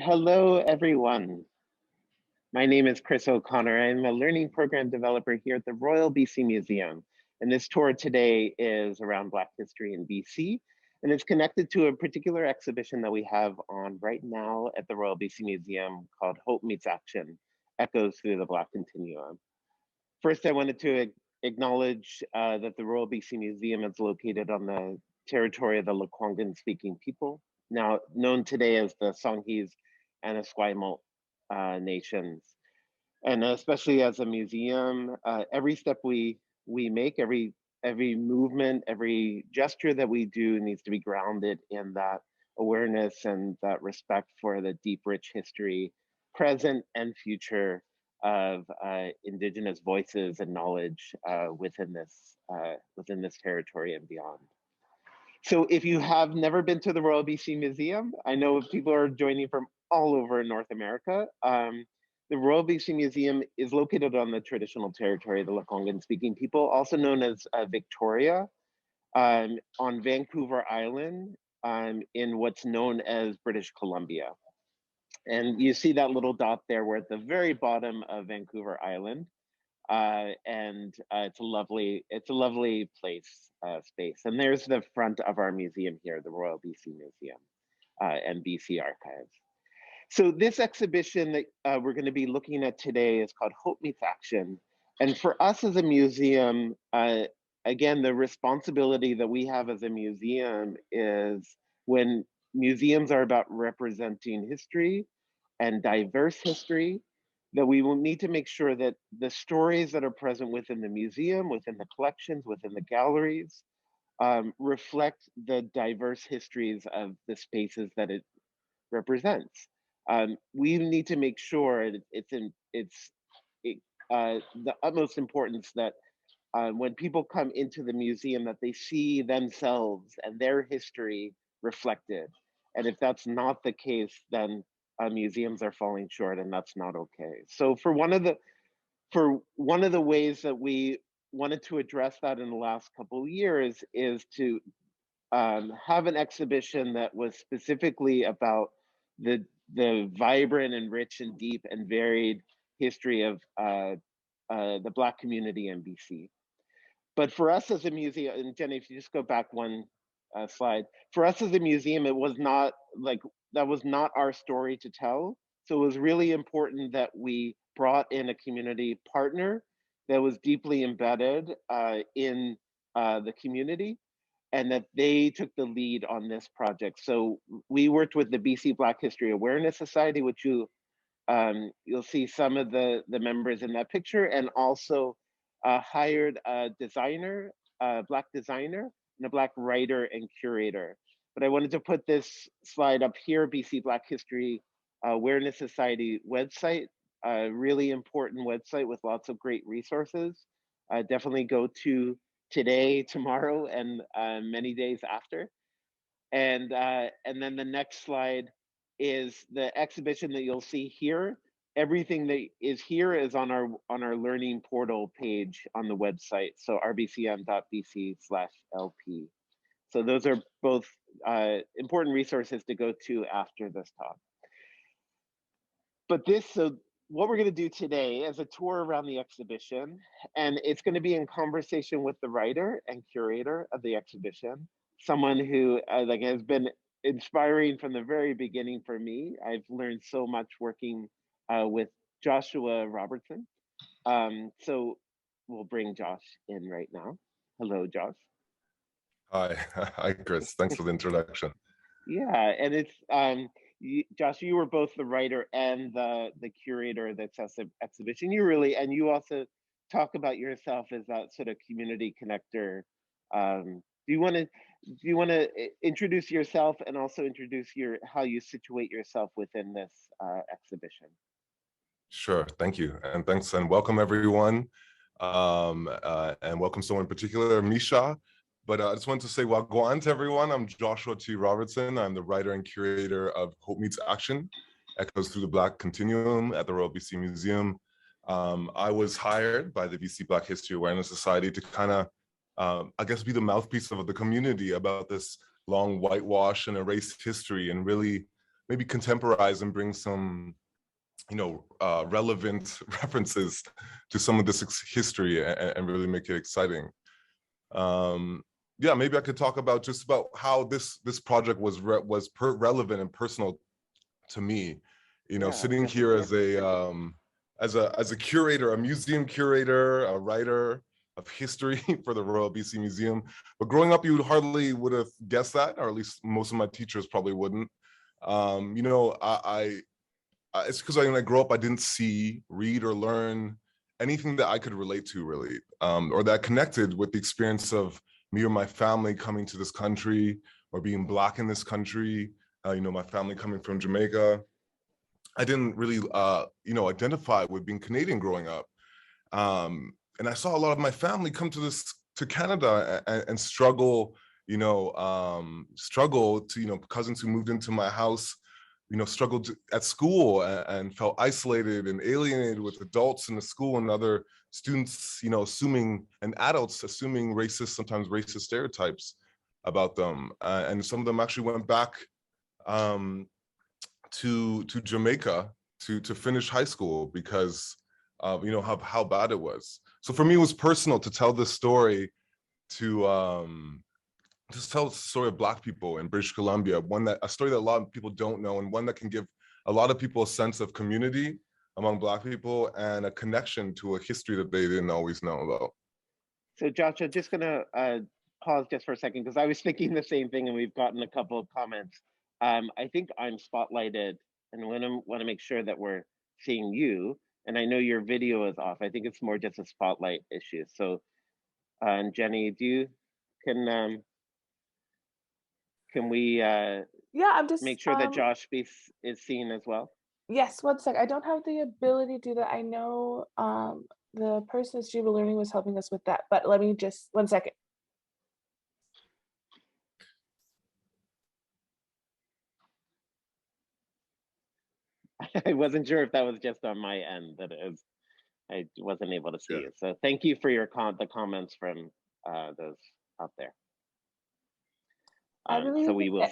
Hello, everyone. My name is Chris O'Connor. I'm a learning program developer here at the Royal BC Museum. And this tour today is around Black history in BC. And it's connected to a particular exhibition that we have on right now at the Royal BC Museum called Hope Meets Action, Echoes Through the Black Continuum. First, I wanted to acknowledge that the Royal BC Museum is located on the territory of the Lekwungen speaking people, now known today as the Songhees and Esquimalt nations. And especially as a museum, every step we make, every movement, every gesture that we do needs to be grounded in that awareness and that respect for the deep, rich history, present and future of Indigenous voices and knowledge within this territory and beyond. So if you have never been to the Royal BC Museum, I know people are joining from all over North America. The Royal BC Museum is located on the traditional territory of the Lekwungen speaking people, also known as Victoria, on Vancouver Island, in what's known as British Columbia. And you see that little dot there, we're at the very bottom of Vancouver Island. It's a lovely place, space. And there's the front of our museum here, the Royal BC Museum and BC Archives. So this exhibition that we're going to be looking at today is called Hope Meets Action. And for us as a museum, again, the responsibility that we have as a museum is when museums are about representing history and diverse history, that we will need to make sure that the stories that are present within the museum, within the collections, within the galleries, reflect the diverse histories of the spaces that it represents. We need to make sure it's the utmost importance that when people come into the museum that they see themselves and their history reflected. And if that's not the case, then museums are falling short, and that's not okay. So for one of the ways that we wanted to address that in the last couple of years is to have an exhibition that was specifically about the vibrant and rich and deep and varied history of the Black community in BC. But for us as a museum, and Jenny, if you just go back one slide, for us as a museum, it was not like, that was not our story to tell. So it was really important that we brought in a community partner that was deeply embedded in the community, and that they took the lead on this project. So we worked with the BC Black History Awareness Society, which you'll see some of the members in that picture, and also hired a designer, a Black designer, and a Black writer and curator. But I wanted to put this slide up here, BC Black History Awareness Society website, a really important website with lots of great resources. Definitely go to today, tomorrow, and many days after. And then the next slide is the exhibition that you'll see here. Everything that is here is on our learning portal page on the website, so rbcm.bc/lp. So those are both important resources to go to after this talk. But so what we're going to do today is a tour around the exhibition, and it's going to be in conversation with the writer and curator of the exhibition, someone who has been inspiring from the very beginning for me. I've learned so much working with Joshua Robertson. So we'll bring Josh in right now. Hello, Josh. Hi, Chris. Thanks for the introduction. Yeah, and it's Josh, you were both the writer and the curator of the exhibition. You also talk about yourself as that sort of community connector. Do you want to introduce yourself and also introduce how you situate yourself within this exhibition? Sure, thank you, and thanks, and welcome everyone, and welcome someone in particular, Misha. But I just wanted to say wagwan to everyone. I'm Joshua T. Robertson. I'm the writer and curator of Hope Meets Action, Echoes Through the Black Continuum at the Royal BC Museum. I was hired by the BC Black History Awareness Society to kind of, I guess, be the mouthpiece of the community about this long whitewash and erased history, and really maybe contemporize and bring some, relevant references to some of this history and really make it exciting. Yeah, maybe I could talk about just about how this project was relevant and personal to me. Yeah, Sitting here as a curator, a museum curator, a writer of history for the Royal BC Museum. But growing up, you hardly would have guessed that, or at least most of my teachers probably wouldn't. It's because when I grew up, I didn't see, read, or learn anything that I could relate to really, or that connected with the experience of me or my family coming to this country or being Black in this country. My family coming from Jamaica. I didn't really, identify with being Canadian growing up. And I saw a lot of my family come to Canada and struggle, struggle to, cousins who moved into my house, struggled at school and felt isolated and alienated with adults in the school and other students, and adults assuming sometimes racist stereotypes about them. And some of them actually went back to Jamaica to finish high school because of how bad it was. So for me, it was personal to tell this story, to just tell the story of Black people in British Columbia, a story that a lot of people don't know, and one that can give a lot of people a sense of community among Black people and a connection to a history that they didn't always know about. So Josh, I'm just gonna pause just for a second because I was thinking the same thing, and we've gotten a couple of comments. I think I'm spotlighted, and want to make sure that we're seeing you. And I know your video is off. I think it's more just a spotlight issue. So, and Jenny, can we yeah, I'm just make sure that Josh is seen as well? Yes, one sec. I don't have the ability to do that. I know the person at Streamable Learning was helping us with that, but let me just 1 second. I wasn't sure if that was just on my end that I wasn't able to see it. So thank you for the comments from those out there. So we will.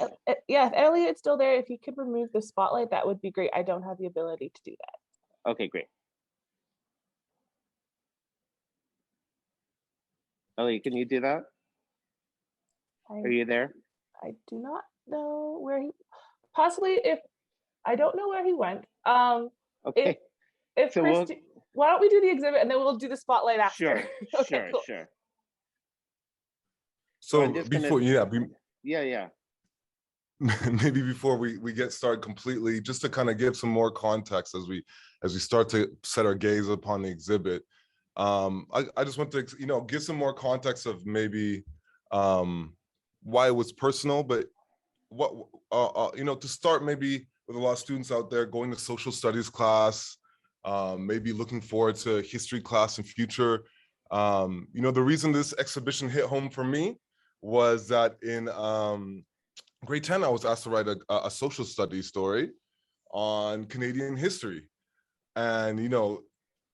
Yeah, if Elliot's still there, if he could remove the spotlight, that would be great. I don't have the ability to do that. Okay, great. Elliot, can you do that? Are you there? I do not know where he. Possibly, if I don't know where he went. Okay. If so Christy, why don't we do the exhibit and then we'll do the spotlight after? Sure. Okay, cool. Sure. So before, yeah. Maybe before we get started completely, just to kind of give some more context as we start to set our gaze upon the exhibit, I just want to give some more context of maybe why it was personal, but what to start maybe with a lot of students out there going to social studies class, maybe looking forward to history class in future. The reason this exhibition hit home for me was that in grade 10, I was asked to write a social studies story on Canadian history. And,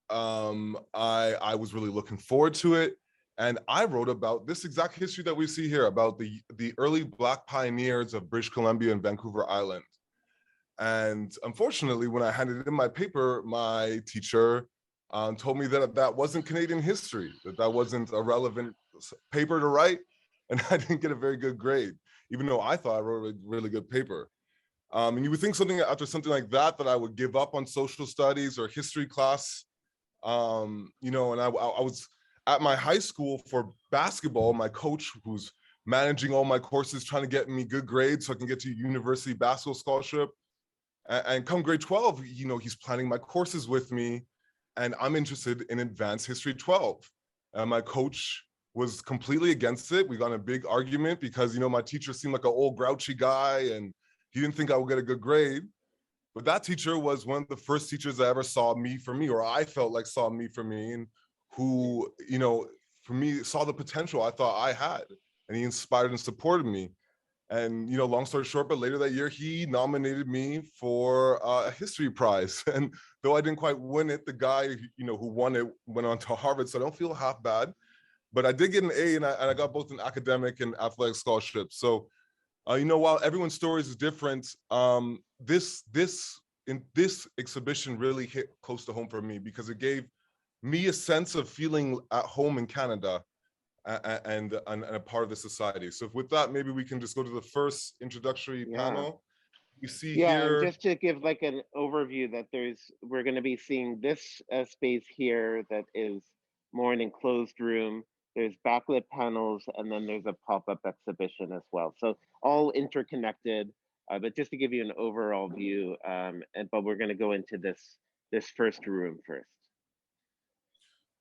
I was really looking forward to it. And I wrote about this exact history that we see here, about the early Black pioneers of British Columbia and Vancouver Island. And unfortunately, when I handed in my paper, my teacher told me that wasn't Canadian history, that wasn't a relevant paper to write. And I didn't get a very good grade, even though I thought I wrote a really good paper. And you would think after something like that I would give up on social studies or history class. And I was at my high school for basketball. My coach, who's managing all my courses, trying to get me good grades so I can get to university basketball scholarship. And come grade 12, he's planning my courses with me, and I'm interested in advanced history 12. And my coach was completely against it. We got in a big argument because, my teacher seemed like an old grouchy guy and he didn't think I would get a good grade. But that teacher was one of the first teachers I ever saw me for me, or I felt like saw me for me, and who, for me, saw the potential I thought I had. And he inspired and supported me. And, long story short, but later that year, he nominated me for a history prize. And though I didn't quite win it, the guy, who won it went on to Harvard. So I don't feel half bad. But I did get an A, and I got both an academic and athletic scholarship. So While everyone's stories is different, this exhibition really hit close to home for me because it gave me a sense of feeling at home in Canada and a part of the society. So with that, maybe we can just go to the first introductory panel. You see yeah, and here. just to give like an overview that we're going to be seeing this space here that is more an enclosed room. There's backlit panels, and then there's a pop-up exhibition as well. So all interconnected, but just to give you an overall view, but we're going to go into this first room first.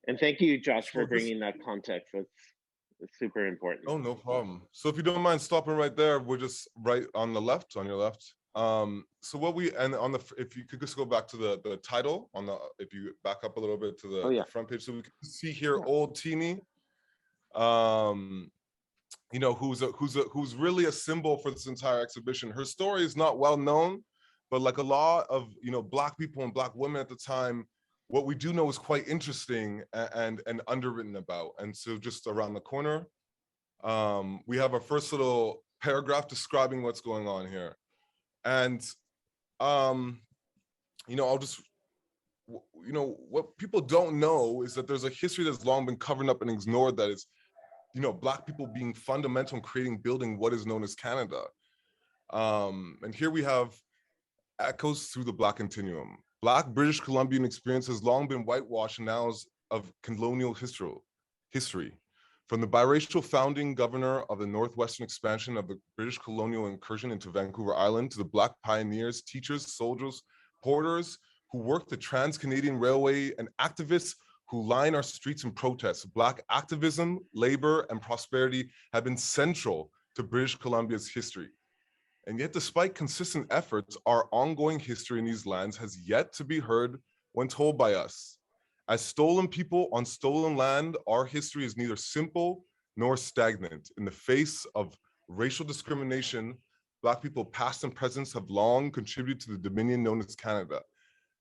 And thank you, Josh, for bringing that context. It's super important. Oh, no problem. So if you don't mind stopping right there, we're just right on the left, on your left. So what we, and on the, if you could just go back to the title on the, if you back up a little bit to the front page, so we can see here Old Teeny, who's really a symbol for this entire exhibition. Her story is not well known, but like a lot of, Black people and Black women at the time, what we do know is quite interesting and underwritten about. And so just around the corner, we have our first little paragraph describing what's going on here. And, I'll just, what people don't know is that there's a history that's long been covered up and ignored that is, Black people being fundamental in building what is known as Canada. And here we have echoes through the Black continuum. Black British Columbian experience has long been whitewashed annals of colonial history. From the biracial founding governor of the Northwestern expansion of the British colonial incursion into Vancouver Island to the Black pioneers, teachers, soldiers, porters who worked the Trans-Canadian Railway and activists who line our streets in protest, Black activism, labor, and prosperity have been central to British Columbia's history. And yet, despite consistent efforts, our ongoing history in these lands has yet to be heard when told by us. As stolen people on stolen land, our history is neither simple nor stagnant. In the face of racial discrimination, Black people past and present have long contributed to the dominion known as Canada.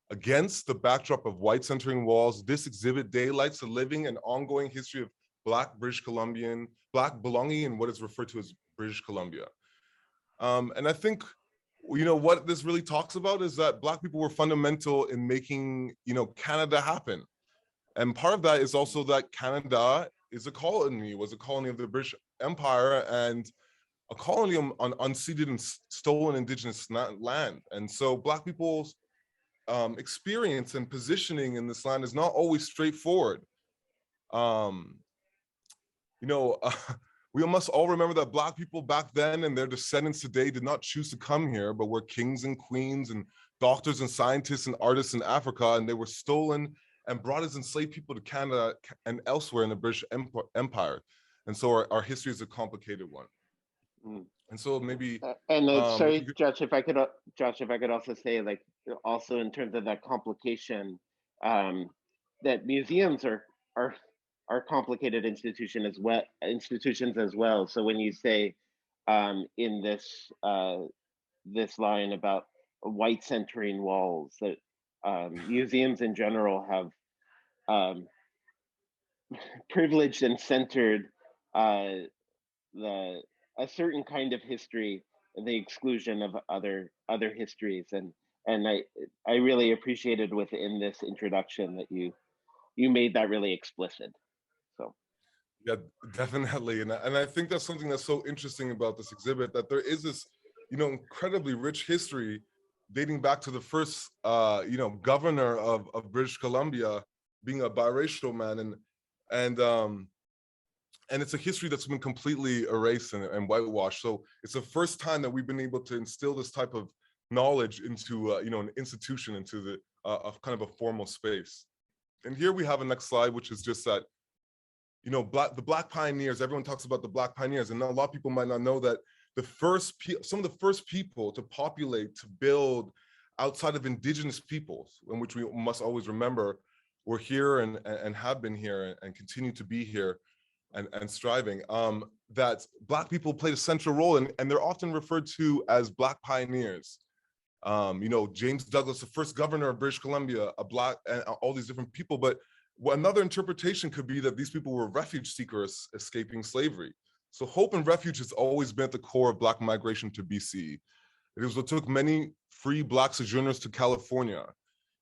Against the backdrop of white centering walls, this exhibit daylights the living and ongoing history of Black belonging in what is referred to as British Columbia. And I think, what this really talks about is that Black people were fundamental in making, Canada happen. And part of that is also that Canada was a colony of the British Empire and a colony on unceded and stolen Indigenous land. And so Black people's experience and positioning in this land is not always straightforward. We must all remember that Black people back then and their descendants today did not choose to come here, but were kings and queens and doctors and scientists and artists in Africa, and they were stolen and brought as enslaved people to Canada and elsewhere in the British Empire. And so our history is a complicated one. And so maybe sorry, Josh, if I could also say, like, also in terms of that complication, that museums are complicated institutions as well. So when you say in this this line about white centering walls, that museums in general have privileged and centered a certain kind of history and the exclusion of other histories, and I really appreciated within this introduction that you made that really explicit. So yeah, definitely. And I think that's something that's so interesting about this exhibit, that there is this, incredibly rich history dating back to the first, governor of British Columbia being a biracial man. And it's a history that's been completely erased and whitewashed. So it's the first time that we've been able to instill this type of knowledge into, an institution, into the kind of a formal space. And here we have a next slide, which is just that, the Black pioneers, everyone talks about the Black pioneers, and a lot of people might not know that some of the first people to populate, to build outside of Indigenous peoples, in which we must always remember, were here and have been here and continue to be here and striving, that Black people played a central role and they're often referred to as Black pioneers. James Douglas, the first governor of British Columbia, a Black, and all these different people. But another interpretation could be that these people were refuge seekers escaping slavery. So hope and refuge has always been at the core of Black migration to BC. It was what took many free Black sojourners to California.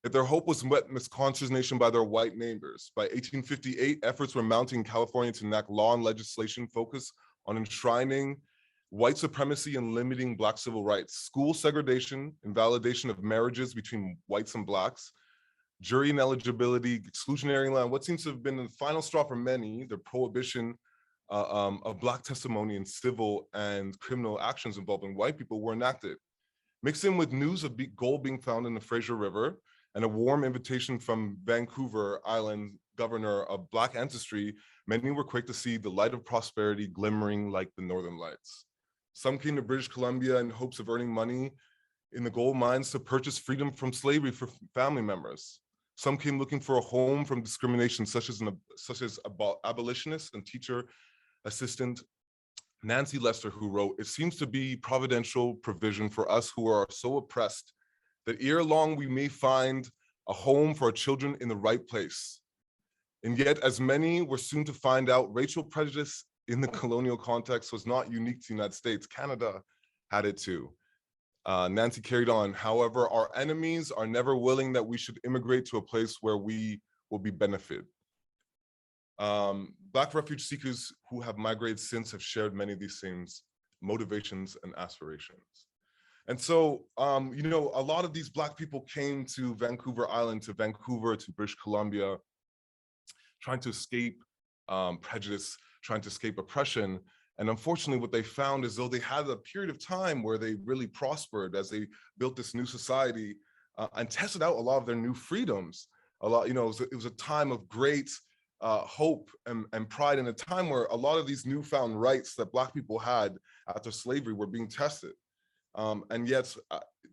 Yet their hope was met with consternation by their white neighbors. By 1858, efforts were mounting in California to enact law and legislation focused on enshrining white supremacy and limiting Black civil rights, school segregation, invalidation of marriages between whites and Blacks, jury ineligibility, exclusionary land, what seems to have been the final straw for many, the prohibition of Black testimony in civil and criminal actions involving white people were enacted. Mixed in with news of gold being found in the Fraser River and a warm invitation from Vancouver Island governor of Black ancestry, many were quick to see the light of prosperity glimmering like the Northern Lights. Some came to British Columbia in hopes of earning money in the gold mines to purchase freedom from slavery for family members. Some came looking for a home from discrimination, such as abolitionist and teacher assistant Nancy Lester, who wrote, "It seems to be providential provision for us who are so oppressed that ere long we may find a home for our children in the right place." And yet, as many were soon to find out, racial prejudice in the colonial context was not unique to the United States. Canada had it too. Nancy carried on, "However, our enemies are never willing that we should immigrate to a place where we will be benefited." Black refuge seekers who have migrated since have shared many of these same motivations and aspirations. And so, you know, a lot of these Black people came to Vancouver Island, to Vancouver, to British Columbia, trying to escape prejudice, trying to escape oppression. And unfortunately, what they found is though they had a period of time where they really prospered as they built this new society and tested out a lot of their new freedoms. A lot, you know, it was a time of great hope and pride, in a time where a lot of these newfound rights that Black people had after slavery were being tested. And yet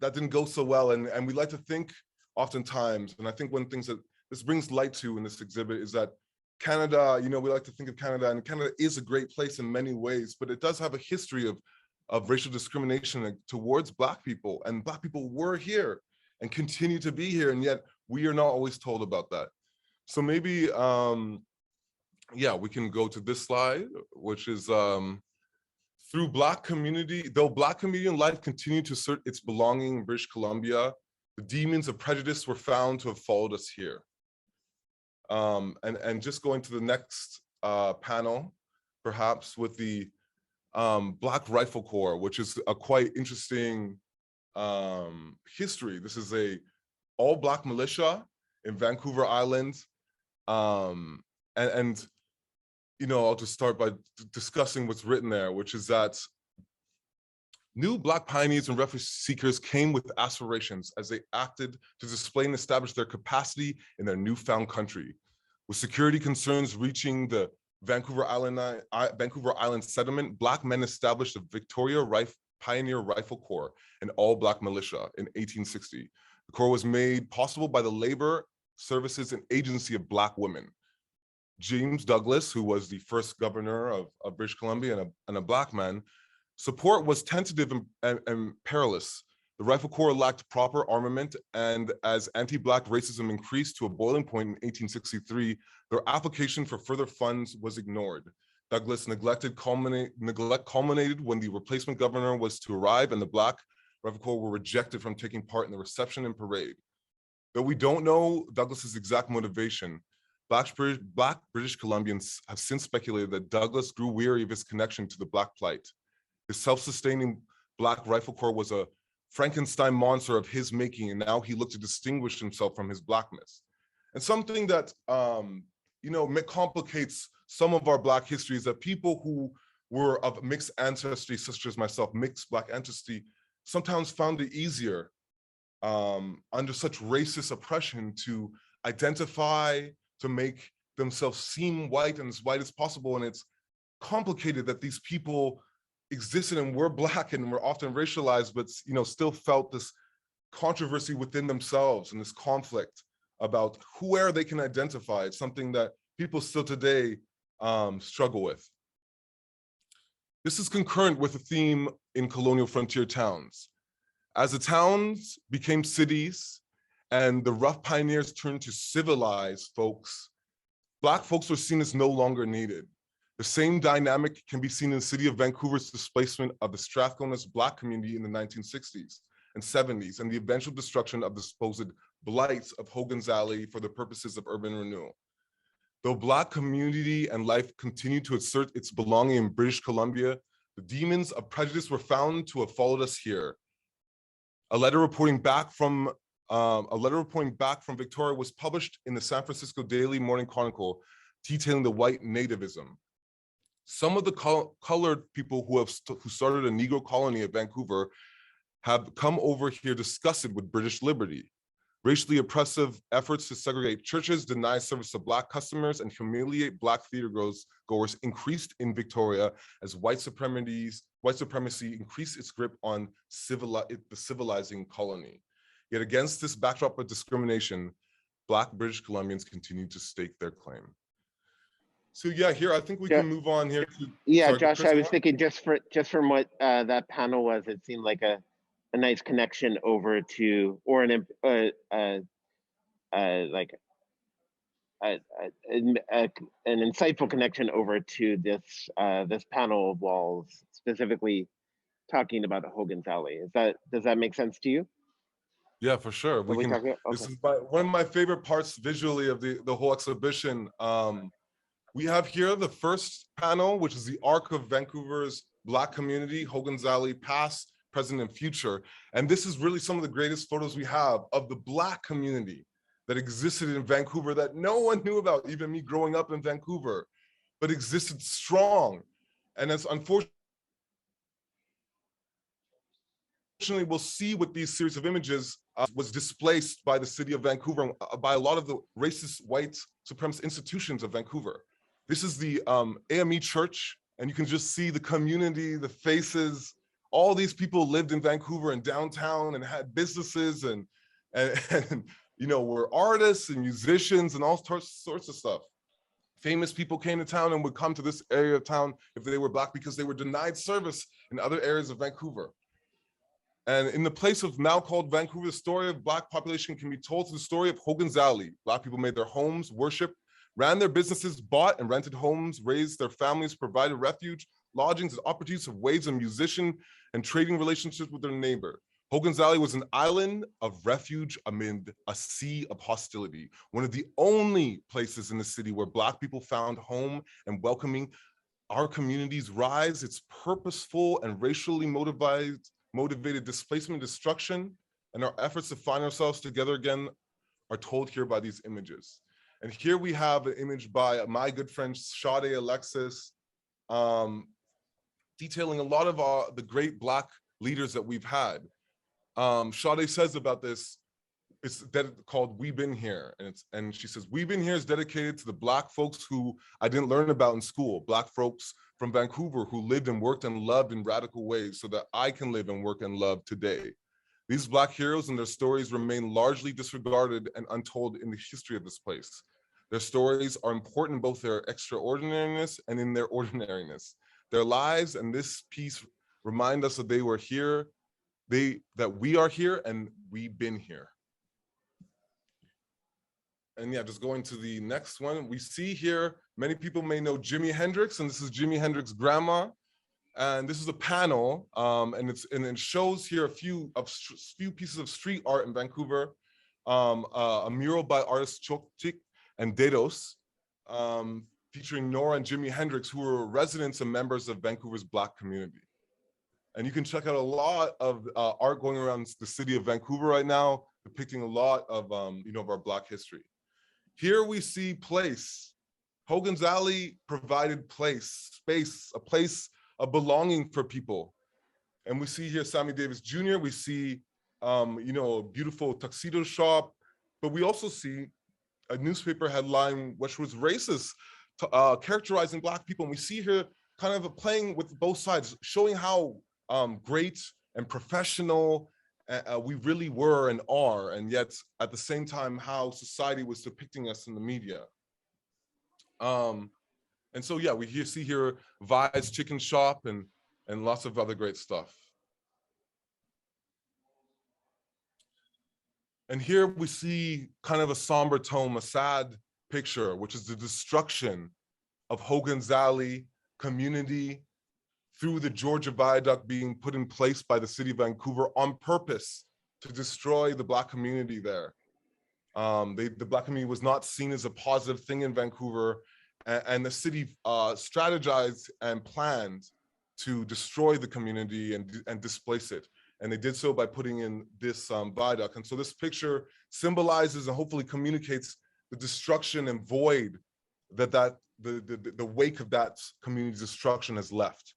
that didn't go so well. And we like to think oftentimes, and I think one of the things that this brings light to in this exhibit is that Canada, you know, we like to think of Canada, and Canada is a great place in many ways, but it does have a history of racial discrimination towards Black people, and Black people were here and continue to be here, and yet we are not always told about that. So maybe, yeah, we can go to this slide, which is through Black community, though Black community in life continued to assert its belonging in British Columbia, the demons of prejudice were found to have followed us here. And just going to the next panel, perhaps with the Black Rifle Corps, which is a quite interesting history. This is a all Black militia in Vancouver Island. And you know, I'll just start by discussing what's written there, which is that new Black pioneers and refuge seekers came with aspirations as they acted to display and establish their capacity in their newfound country. With security concerns reaching the Vancouver Island settlement, Black men established the Victoria Pioneer Rifle Corps, an all-Black militia in 1860. The Corps was made possible by the labor, services, and agency of Black women. James Douglas, who was the first governor of British Columbia and a Black man, support was tentative and perilous. The Rifle Corps lacked proper armament, and as anti-Black racism increased to a boiling point in 1863, their application for further funds was ignored. Douglas' neglect culminated when the replacement governor was to arrive, and the Black Rifle Corps were rejected from taking part in the reception and parade. Though we don't know Douglas's exact motivation, Black British Columbians have since speculated that Douglas grew weary of his connection to the Black plight. His self-sustaining Black Rifle Corps was a Frankenstein monster of his making, and now he looked to distinguish himself from his Blackness. And something that you know, complicates some of our Black history is that people who were of mixed ancestry, such as myself, mixed Black ancestry, sometimes found it easier under such racist oppression to identify, to make themselves seem white and as white as possible. And it's complicated that these people existed and were Black and were often racialized, but you know, still felt this controversy within themselves and this conflict about where they can identify. It's something that people still today struggle with. This is concurrent with a theme in colonial frontier towns. As the towns became cities and the rough pioneers turned to civilize folks, Black folks were seen as no longer needed. The same dynamic can be seen in the city of Vancouver's displacement of the Strathcona Black community in the 1960s and 70s, and the eventual destruction of the supposed blights of Hogan's Alley for the purposes of urban renewal. Though Black community and life continued to assert its belonging in British Columbia, the demons of prejudice were found to have followed us here. A letter reporting back from Victoria was published in the San Francisco Daily Morning Chronicle, detailing the white nativism. Some of the colored people who started a Negro colony at Vancouver have come over here disgusted with British liberty. Racially oppressive efforts to segregate churches, deny service to Black customers, and humiliate Black theater goers increased in Victoria as white supremacy increased its grip on the civilizing colony. Yet against this backdrop of discrimination, Black British Columbians continue to stake their claim. So yeah, here I think we can move on here. Sorry, Josh, Chris, I was thinking just from what that panel was, it seemed like a nice connection over to, or an insightful connection over to this this panel of walls, specifically talking about Hogan's Alley. Does that make sense to you? Yeah, for sure. This is one of my favorite parts visually of the whole exhibition. We have here the first panel, which is the arc of Vancouver's Black community, Hogan's Alley, past, present, and future. And this is really some of the greatest photos we have of the Black community that existed in Vancouver that no one knew about, even me growing up in Vancouver, but existed strong. And it's unfortunately, we'll see with these series of images was displaced by the city of Vancouver, by a lot of the racist white supremacist institutions of Vancouver. This is the AME church, and you can just see the community, the faces. All these people lived in Vancouver and downtown and had businesses and you know, were artists and musicians and all sorts of stuff. Famous people came to town and would come to this area of town if they were Black because they were denied service in other areas of Vancouver. And in the place of now called Vancouver, the story of Black population can be told through the story of Hogan's Alley. Black people made their homes, worship, ran their businesses, bought and rented homes, raised their families, provided refuge, lodgings, and opportunities of ways of musician and trading relationships with their neighbor. Hogan's Alley was an island of refuge amid a sea of hostility, one of the only places in the city where Black people found home and welcoming. Our community's rise, its purposeful and racially motivated displacement and destruction, and our efforts to find ourselves together again are told here by these images. And here we have an image by my good friend Sade Alexis, detailing a lot of the great Black leaders that we've had. Sade says about this, it's called "We Been Here," and she says, "We Been Here" is dedicated to the Black folks who I didn't learn about in school, Black folks from Vancouver who lived and worked and loved in radical ways so that I can live and work and love today. These Black heroes and their stories remain largely disregarded and untold in the history of this place. Their stories are important in both their extraordinariness and in their ordinariness. Their lives and this piece remind us that they were here, that we are here and we've been here. And yeah, just going to the next one, we see here, many people may know Jimi Hendrix, and this is Jimi Hendrix's grandma. And this is a panel, and it shows here a few pieces of street art in Vancouver, a mural by artists Choktik and Dedos, featuring Nora and Jimi Hendrix, who were residents and members of Vancouver's Black community. And you can check out a lot of art going around the city of Vancouver right now, depicting a lot of of our Black history. Here we see place. Hogan's Alley provided place, space, a place of belonging for people. And we see here Sammy Davis Jr., we see a beautiful tuxedo shop, but we also see a newspaper headline which was racist, characterizing Black people. And we see here kind of playing with both sides, showing how great and professional we really were and are, and yet at the same time how society was depicting us in the media. And so yeah, we see here Vi's Chicken Shop and lots of other great stuff. And here we see kind of a somber tone, a sad picture, which is the destruction of Hogan's Alley community through the Georgia Viaduct being put in place by the city of Vancouver on purpose to destroy the Black community there. The Black community was not seen as a positive thing in Vancouver, and the city strategized and planned to destroy the community and displace it. And they did so by putting in this viaduct. And so this picture symbolizes and hopefully communicates the destruction and void that the wake of that community's destruction has left.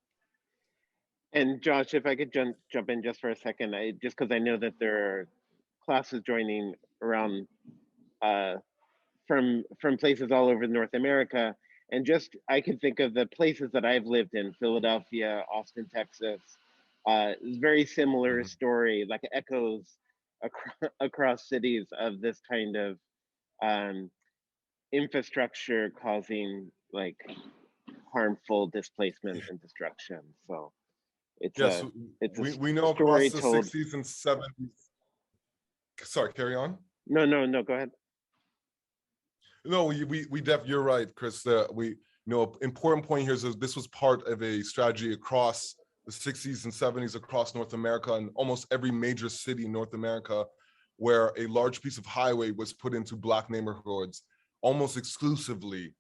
And Josh, if I could jump in just for a second, just because I know that there are classes joining around from places all over North America, and just I can think of the places that I've lived in: Philadelphia, Austin, Texas. It's very similar story, like echoes across cities of this kind of infrastructure causing like harmful displacement and destruction. So it's we know across the 60s and 70s. Sorry, carry on. No, go ahead. No, you're right, Chris. Important point here is that this was part of a strategy across the 60s and 70s across North America, and almost every major city in North America, where a large piece of highway was put into Black neighborhoods almost exclusively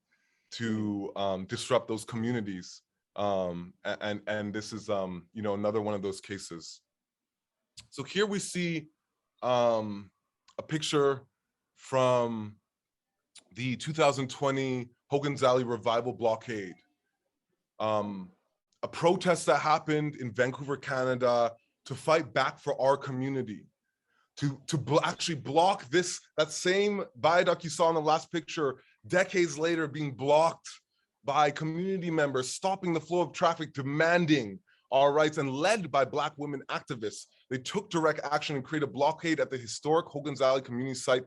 to disrupt those communities. And this is another one of those cases. So here we see a picture from the 2020 Hogan's Alley Revival Blockade. A protest that happened in Vancouver, Canada, to fight back for our community, to actually block that same viaduct you saw in the last picture, decades later being blocked by community members, stopping the flow of traffic, demanding our rights, and led by Black women activists. They took direct action and created a blockade at the historic Hogan's Alley community site,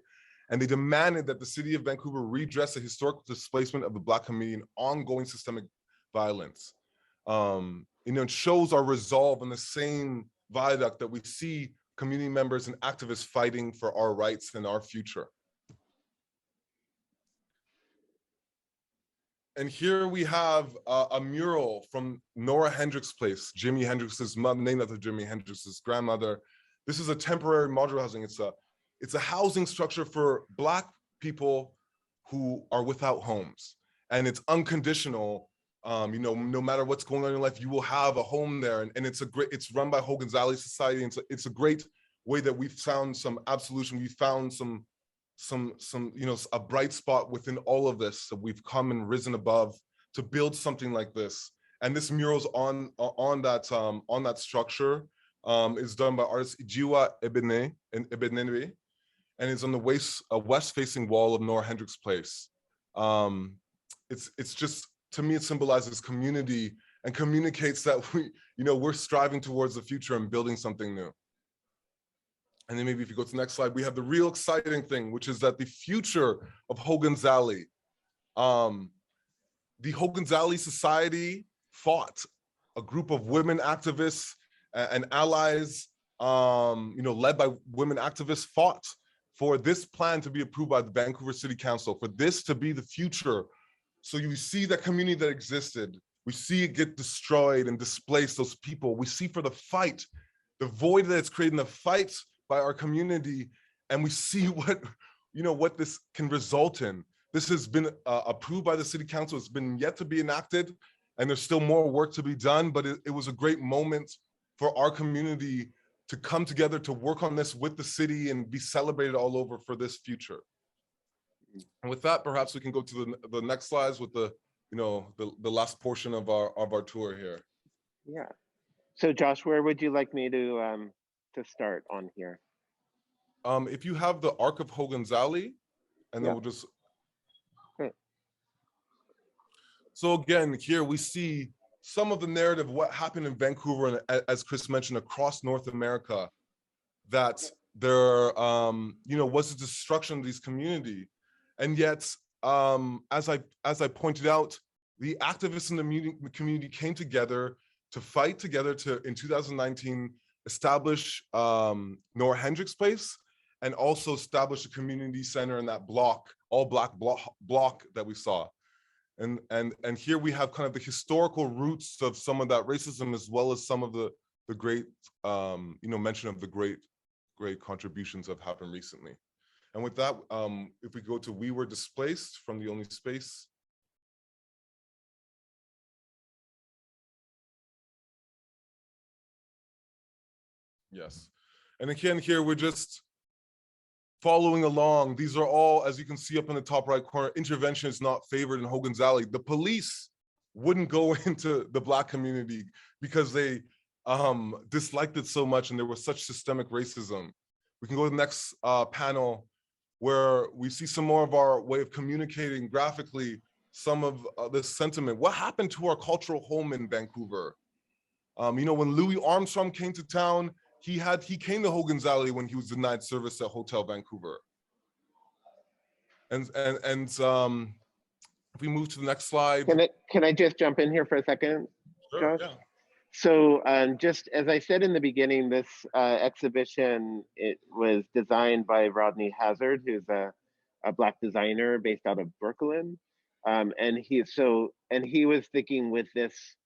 and they demanded that the city of Vancouver redress the historical displacement of the Black community and ongoing systemic violence. It shows our resolve in the same viaduct that we see community members and activists fighting for our rights and our future. And here we have a mural from Nora Hendricks' place, Jimi Hendrix's mother, named after Jimi Hendrix's grandmother. This is a temporary modular housing. It's a housing structure for Black people who are without homes, and it's unconditional. No matter what's going on in your life, you will have a home there, and it's run by Hogan's Alley Society. And it's a great way that we've found some absolution. We found some a bright spot within all of this. So we've come and risen above to build something like this. And this mural's on that structure is done by artist Ijiwa Ebenenwe, and it's on the west-facing wall of Nora Hendricks' place. It's just, to me, it symbolizes community and communicates that we're striving towards the future and building something new. And then maybe if you go to the next slide, we have the real exciting thing, which is that the future of Hogan's Alley, the Hogan's Alley Society fought, a group of women activists and allies, led by women activists, fought for this plan to be approved by the Vancouver City Council, for this to be the future. So you see that community that existed, we see it get destroyed and displace those people. We see for the fight, the void that it's creating, the fight by our community, and we see what this can result in. This has been approved by the City Council. It's been yet to be enacted, and there's still more work to be done, but it was a great moment for our community to come together to work on this with the city and be celebrated all over for this future. And with that, perhaps we can go to the next slides with the last portion of our tour here. Yeah. So Josh, where would you like me to start on here? If you have the Arc of Hogan's Alley, and then we'll just. Great. So again, here we see some of the narrative of what happened in Vancouver, and as Chris mentioned, across North America, that there was a destruction of these community. And yet, as I pointed out, the activists in the community came together to fight together to, in 2019, establish Nora Hendricks' Place, and also establish a community center in that block, all Black block that we saw. And here we have kind of the historical roots of some of that racism, as well as some of the great, mention of the great contributions that have happened recently. And with that, if we go to We Were Displaced from The Only Space. Yes. And again, here we're just following along. These are all, as you can see up in the top right corner, intervention is not favored in Hogan's Alley. The police wouldn't go into the Black community because they disliked it so much and there was such systemic racism. We can go to the next panel, where we see some more of our way of communicating graphically some of this sentiment. What happened to our cultural home in Vancouver? When Louis Armstrong came to town, he came to Hogan's Alley when he was denied service at Hotel Vancouver. And if we move to the next slide. Can I just jump in here for a second, Sure, Josh? yeah. So just as I said in the beginning, this exhibition, it was designed by Rodney Hazard, who's a Black designer based out of Brooklyn. And he was thinking with this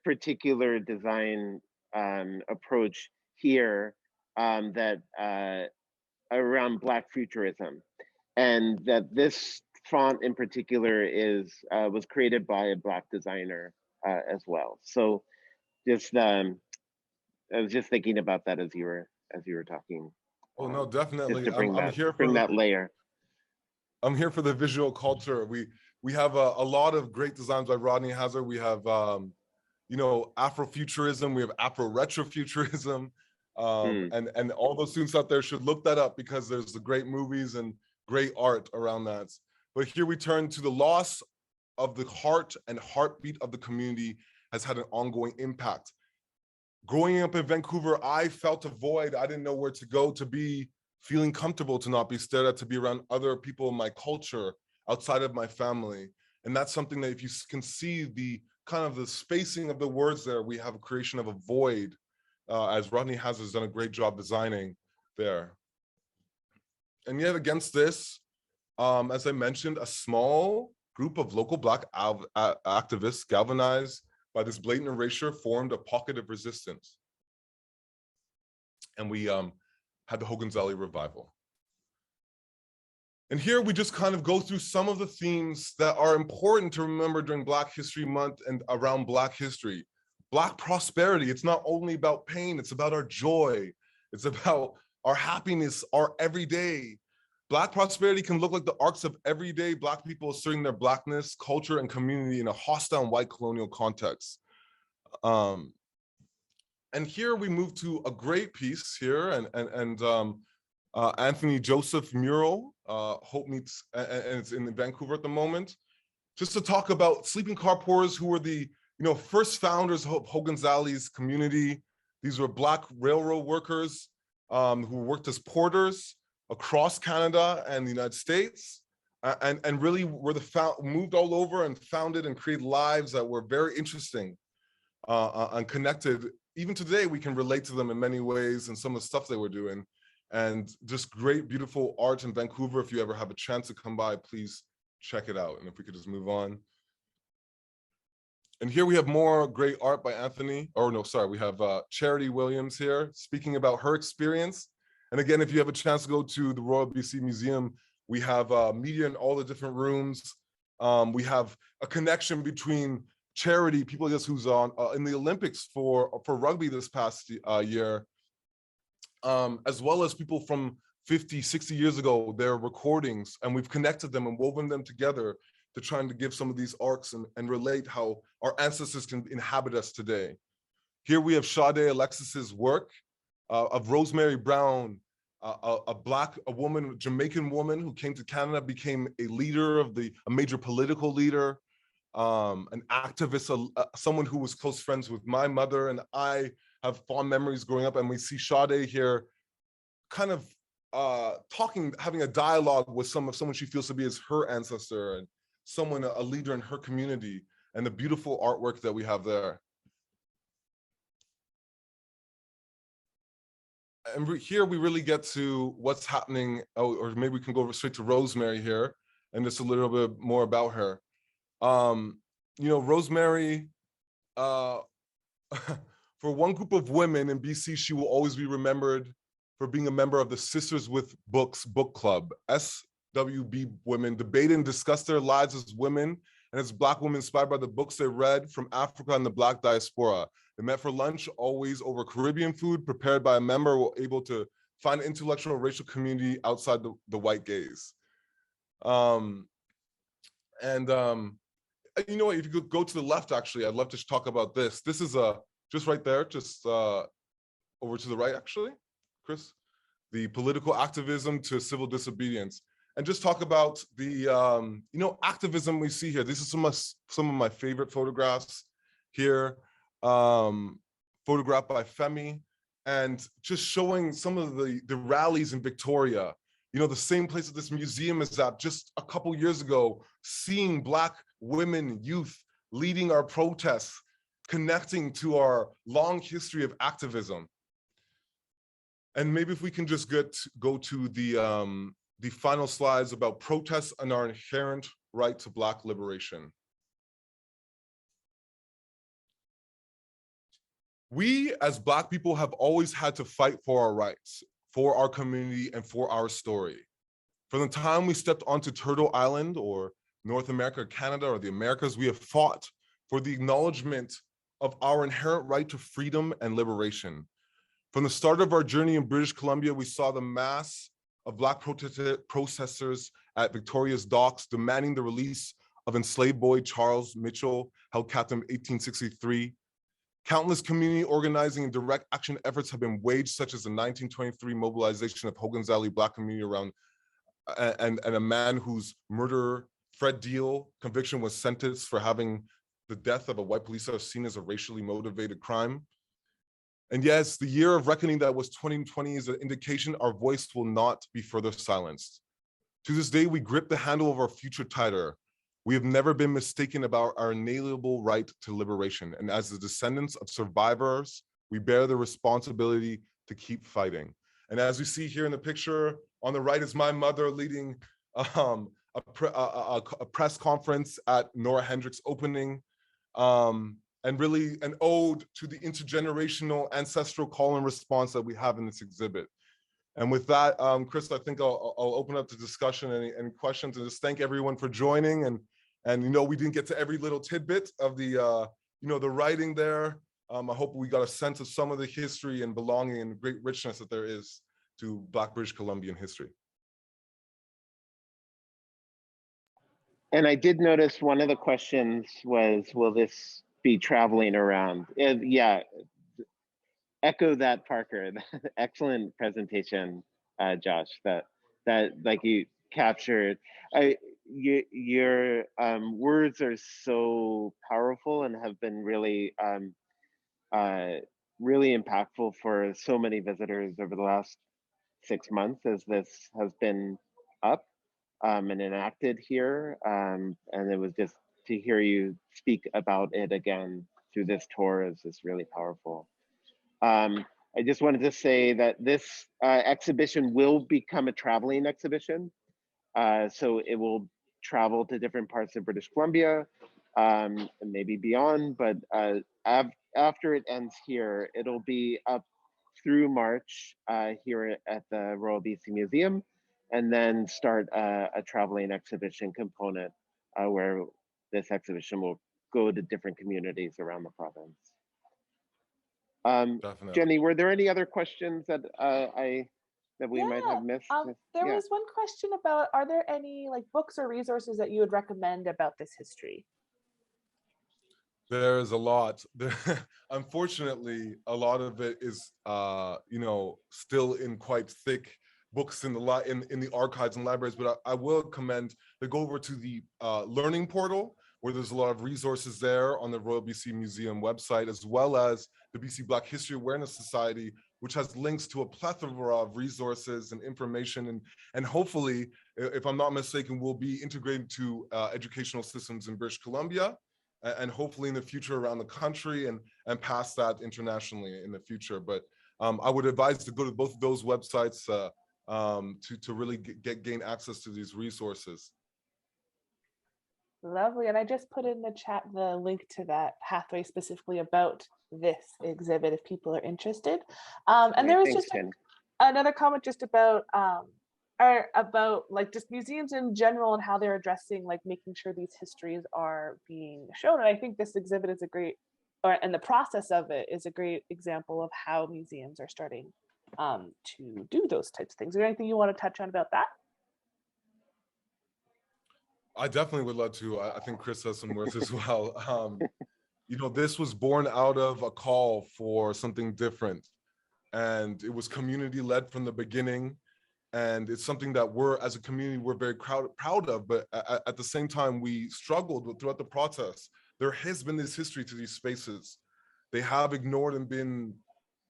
particular design approach here, that around Black futurism, and that this font in particular was created by a Black designer as well. So just I was just thinking about that as you were talking. Oh no, definitely. Just to bring I'm here for that layer. I'm here for the visual culture. We have a lot of great designs by Rodney Hazard. We have Afrofuturism, we have Afro-retrofuturism, and all those students out there should look that up, because there's the great movies and great art around that. But here we turn to the loss of the heart and heartbeat of the community has had an ongoing impact. Growing up in Vancouver, I felt a void. I didn't know where to go to be feeling comfortable, to not be stared at, to be around other people in my culture outside of my family. And that's something that, if you can see the kind of the spacing of the words there, we have a creation of a void, as Rodney has done a great job designing there. And yet against this, as I mentioned, a small group of local Black activists, galvanized by this blatant erasure, formed a pocket of resistance. And we had the Hogan's Alley revival. And here we just kind of go through some of the themes that are important to remember during Black History Month and around Black history. Black prosperity, it's not only about pain, it's about our joy. It's about our happiness, our everyday. Black prosperity can look like the arcs of everyday Black people asserting their Blackness, culture, and community in a hostile and white colonial context. And here we move to a great piece here, and Anthony Joseph mural, Hope Meets, and it's in Vancouver at the moment, just to talk about sleeping car porters, who were the first founders of Hogan's Alley's community. These were Black railroad workers who worked as porters across Canada and the United States, and really were moved all over and founded and created lives that were very interesting and connected. Even today, we can relate to them in many ways and some of the stuff they were doing. And just great, beautiful art in Vancouver. If you ever have a chance to come by, please check it out. And if we could just move on. And here we have more great art by Anthony. Oh no, sorry, we have Charity Williams here speaking about her experience. And again, if you have a chance to go to the Royal BC Museum, we have media in all the different rooms. We have a connection between Charity, people just who's on in the Olympics for rugby this past year, as well as people from 50, 60 years ago, their recordings, and we've connected them and woven them together to trying to give some of these arcs and relate how our ancestors can inhabit us today. Here we have Sade Alexis's work of Rosemary Brown, a woman, Jamaican woman who came to Canada, became a leader of a major political leader, an activist, someone who was close friends with my mother, and I have fond memories growing up. And we see Sade here kind of having a dialogue with someone she feels to be as her ancestor, and someone, a leader in her community, and the beautiful artwork that we have there. And here we really get to what's happening, or maybe we can go straight to Rosemary here. and just a little bit more about her. You know, Rosemary, for one group of women in BC, she will always be remembered for being a member of the Sisters with Books book club. SWB women debate and discuss their lives as women and as Black women inspired by the books they read from Africa and the Black diaspora. They met for lunch, always over Caribbean food, prepared by a member able to find intellectual and racial community outside the white gaze. You know what, if you could go to the left, actually, I'd love to talk about this. This is just right there, just over to the right, actually, Chris. The political activism to civil disobedience. And just talk about the, you know, activism we see here. This is some of my favorite photographs here, photographed by Femi, and just showing some of the rallies in Victoria. You know, the same place that this museum is at, just a couple years ago, seeing Black women, youth, leading our protests, connecting to our long history of activism. And maybe if we can just go to the final slides about protests and our inherent right to Black liberation. We as Black people have always had to fight for our rights, for our community, and for our story. From the time we stepped onto Turtle Island or North America, Canada, or the Americas, we have fought for the acknowledgement of our inherent right to freedom and liberation. From the start of our journey in British Columbia, we saw the mass of Black protesters at Victoria's docks demanding the release of enslaved boy Charles Mitchell, held captive in 1863. Countless community organizing and direct action efforts have been waged, such as the 1923 mobilization of Hogan's Alley Black community around, and a man whose murderer, Fred Deal, conviction was sentenced for having the death of a white police officer seen as a racially motivated crime. And yes, the year of reckoning that was 2020 is an indication our voice will not be further silenced. To this day, we grip the handle of our future tighter. We have never been mistaken about our inalienable right to liberation. And as the descendants of survivors, we bear the responsibility to keep fighting. And as we see here in the picture, on the right is my mother leading a press conference at Nora Hendricks' opening. And really an ode to the intergenerational ancestral call and response that we have in this exhibit. And with that, Chris, I think I'll open up the discussion, any questions, and just thank everyone for joining. And you know, we didn't get to every little tidbit of the you know, the writing there. I hope we got a sense of some of the history and belonging and great richness that there is to Black British Columbian history. And I did notice one of the questions was, will this be traveling around? Yeah, echo that, Parker. Excellent presentation, Josh. That like you captured. Your words are so powerful and have been really really impactful for so many visitors over the last 6 months as this has been up and enacted here. And it was just to hear you speak about it again through this tour is just really powerful. I just wanted to say that this exhibition will become a traveling exhibition. So it will travel to different parts of British Columbia and maybe beyond, but after it ends here, it'll be up through March here at the Royal BC Museum, and then start a traveling exhibition component where this exhibition will go to different communities around the province. Jenny, were there any other questions that we might have missed? There was one question about, are there any like books or resources that you would recommend about this history? There's a lot. Unfortunately, a lot of it is, you know, still in quite thick books in the archives and libraries. But I will commend to go over to the learning portal, where there's a lot of resources there on the Royal BC Museum website, as well as the BC Black History Awareness Society, which has links to a plethora of resources and information, and hopefully, if I'm not mistaken, will be integrated to educational systems in British Columbia, and hopefully in the future around the country, and past that internationally in the future. But I would advise to go to both of those websites to really gain access to these resources. Lovely. And I just put in the chat the link to that pathway specifically about this exhibit if people are interested. And Right, there was thanks, just Jen. another comment just about or about like just museums in general and how they're addressing like making sure these histories are being shown. And I think this exhibit is a great, and the process of it is a great example of how museums are starting to do those types of things. Is there anything you want to touch on about that? I definitely would love to. I think Chris has some words as well. You know, this was born out of a call for something different, and it was community led from the beginning. And it's something that we're, as a community, we're very proud of, but at the same time, we struggled with throughout the process. There has been this history to these spaces. They have ignored and been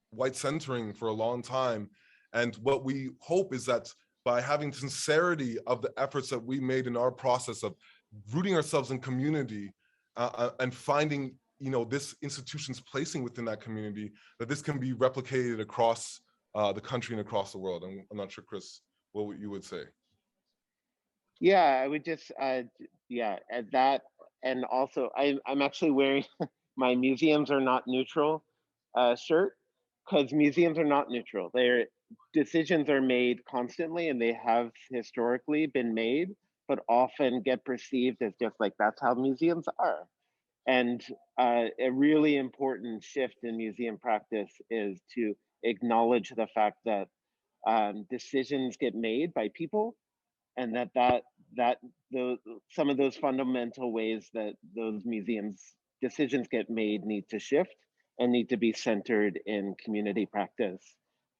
white centering for a long time. And what we hope is that by having sincerity of the efforts that we made in our process of rooting ourselves in community and finding, you know, this institution's placing within that community, that this can be replicated across the country and across the world. And I'm not sure, Chris, what you would say. Yeah, I would just, yeah, at that, and also I'm actually wearing my museums are not neutral shirt, because museums are not neutral. Their decisions are made constantly, and they have historically been made, but often get perceived as just like that's how museums are. And a really important shift in museum practice is to acknowledge the fact that decisions get made by people, and that those some of those fundamental ways that those museums decisions get made need to shift and need to be centered in community practice,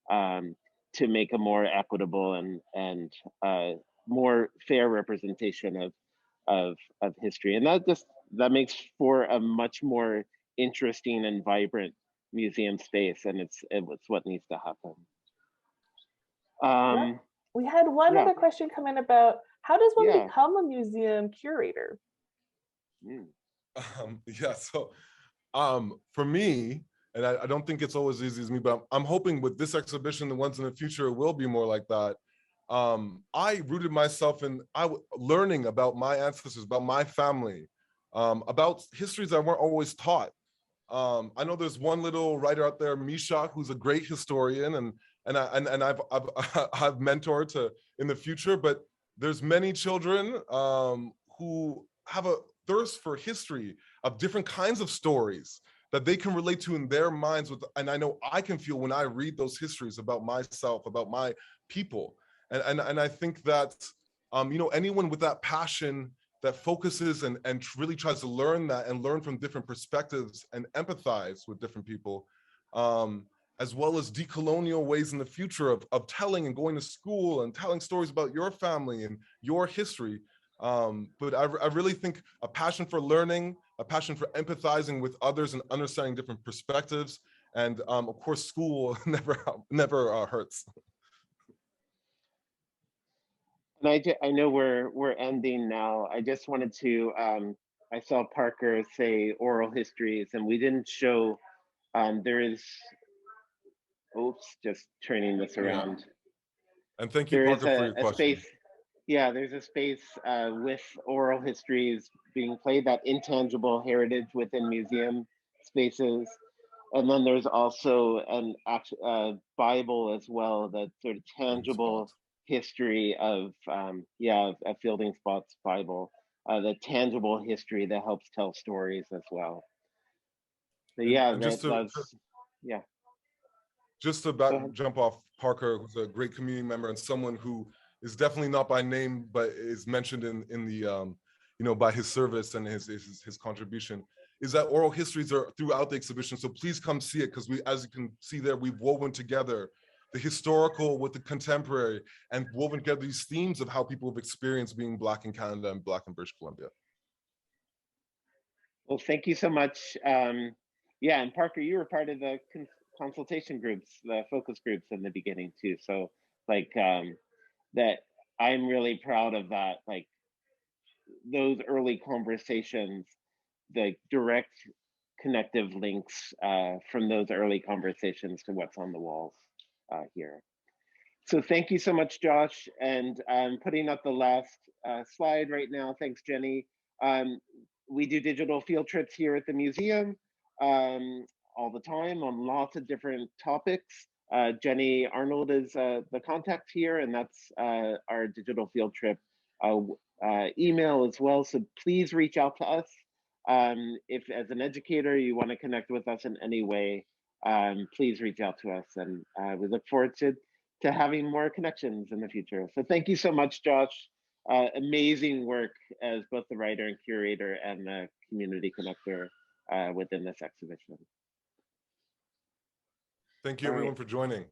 um, to make a more equitable and more fair representation of history. And that makes for a much more interesting and vibrant museum space, and it's what needs to happen. Yeah. We had one Yeah. other question come in about how does one Yeah. become a museum curator? Yeah, so for me, and I don't think it's always easy as me, but I'm hoping with this exhibition, the ones in the future, it will be more like that. I rooted myself in learning about my ancestors, about my family, about histories that weren't always taught. I know there's one little writer out there, Misha, who's a great historian, and I've mentored to in the future. But there's many children who have a thirst for history of different kinds of stories that they can relate to in their minds with, and I know I can feel when I read those histories about myself, about my people, and I think that you know, anyone with that passion that focuses and really tries to learn that and learn from different perspectives and empathize with different people, as well as decolonial ways in the future of telling and going to school and telling stories about your family and your history. But I really think a passion for learning, a passion for empathizing with others and understanding different perspectives, and of course, school never hurts. And I know we're ending now. I just wanted to, I saw Parker say oral histories, and we didn't show, there is, oops, just turning this around. Yeah. And thank you, There is Parker, for your a question. space, yeah, there's a space with oral histories being played, that intangible heritage within museum spaces. And then there's also an Bible as well, that sort of tangible history of, yeah, a Fielding Spot's Bible, the tangible history that helps tell stories as well. But yeah, and just that's, yeah. Just to jump off, Parker, who's a great community member and someone who is definitely not by name, but is mentioned in the, you know, by his service and his contribution, is that oral histories are throughout the exhibition. So please come see it, because we, as you can see there, we've woven together the historical with the contemporary and woven together these themes of how people have experienced being Black in Canada and Black in British Columbia. Well, thank you so much. Yeah, and Parker, you were part of the consultation groups, the focus groups in the beginning too. So like, that, I'm really proud of that. Like those early conversations, the direct connective links from those early conversations to what's on the walls here. So thank you so much, Josh. And I'm putting up the last slide right now. Thanks, Jenny. We do digital field trips here at the museum all the time on lots of different topics. Jenny Arnold is the contact here, and that's our digital field trip email as well. So please reach out to us. If as an educator you want to connect with us in any way, please reach out to us, and we look forward to having more connections in the future. So thank you so much, Josh. Amazing work as both the writer and curator and the community connector within this exhibition. Thank you everyone for joining.